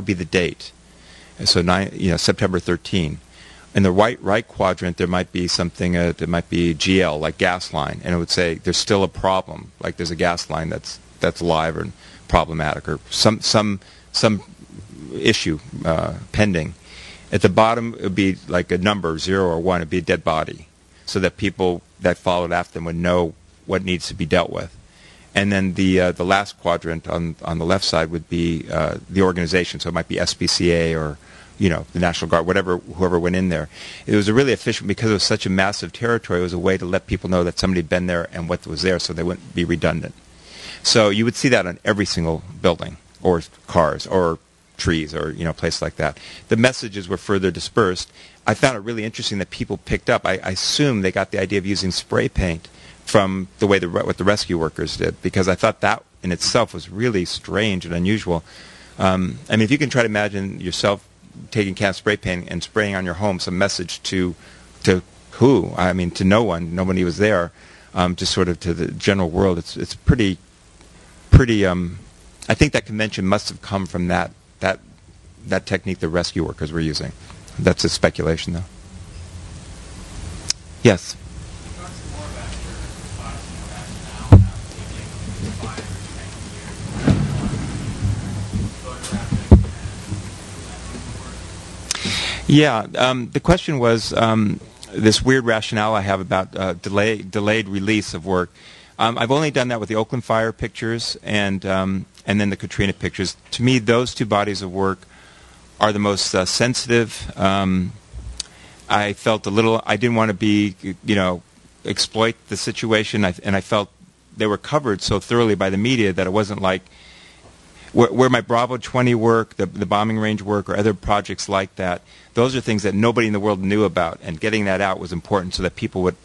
would be the date. And so September 13. In the right quadrant, there might be something that might be GL, like gas line, and it would say there's still a problem, like there's a gas line that's live or problematic, or some issue pending. At the bottom, it would be like a number, 0 or 1. It would be a dead body, so that people that followed after them would know what needs to be dealt with. And then the last quadrant on the left side would be the organization, so it might be SPCA or the National Guard, whoever went in there. It was a really efficient, because it was such a massive territory, it was a way to let people know that somebody had been there and what was there, so they wouldn't be redundant. So you would see that on every single building, or cars, or trees, or places like that. The messages were further dispersed. I found it really interesting that people picked up. I assume they got the idea of using spray paint from the way what the rescue workers did, because I thought that in itself was really strange and unusual. I mean, if you can try to imagine yourself taking a can of spray paint and spraying on your home some message to who? I mean, to no one. Nobody was there. Just sort of to the general world. It's pretty. I think that convention must have come from that technique the rescue workers were using. That's a speculation, though. Yes. Yeah, the question was this weird rationale I have about delayed release of work. I've only done that with the Oakland fire pictures and then the Katrina pictures. To me, those two bodies of work are the most sensitive. I felt I didn't want to be, exploit the situation, and I felt they were covered so thoroughly by the media that it wasn't like where my Bravo 20 work, the bombing range work, or other projects like that. Those are things that nobody in the world knew about, and getting that out was important so that people would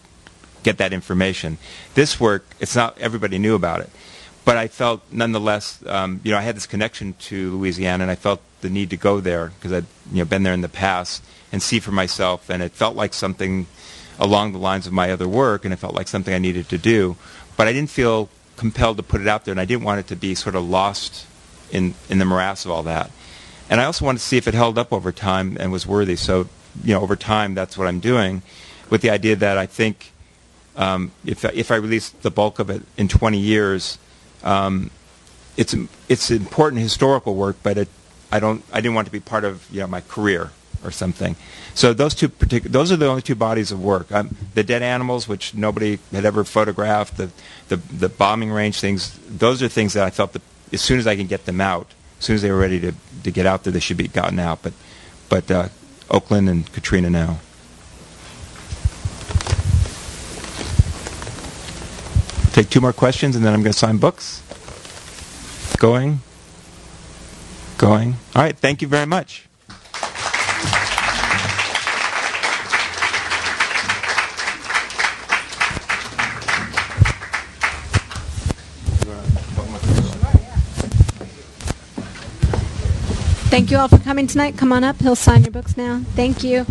get that information. This work, it's not everybody knew about it, but I felt nonetheless, I had this connection to Louisiana, and I felt the need to go there because I'd been there in the past and see for myself, and it felt like something along the lines of my other work, and it felt like something I needed to do, but I didn't feel compelled to put it out there, and I didn't want it to be sort of lost in the morass of all that. And I also wanted to see if it held up over time and was worthy. So, over time, that's what I'm doing, with the idea that I think if I release the bulk of it in 20 years, it's important historical work, but I didn't want it to be part of my career or something. So those are the only two bodies of work. The dead animals, which nobody had ever photographed, the bombing range things. Those are things that I felt that as soon as I can get them out, as soon as they were ready to get out there, they should be gotten out. But Oakland and Katrina now. Take 2 more questions, and then I'm going to sign books. Going. All right. Thank you very much. Thank you all for coming tonight. Come on up. He'll sign your books now. Thank you.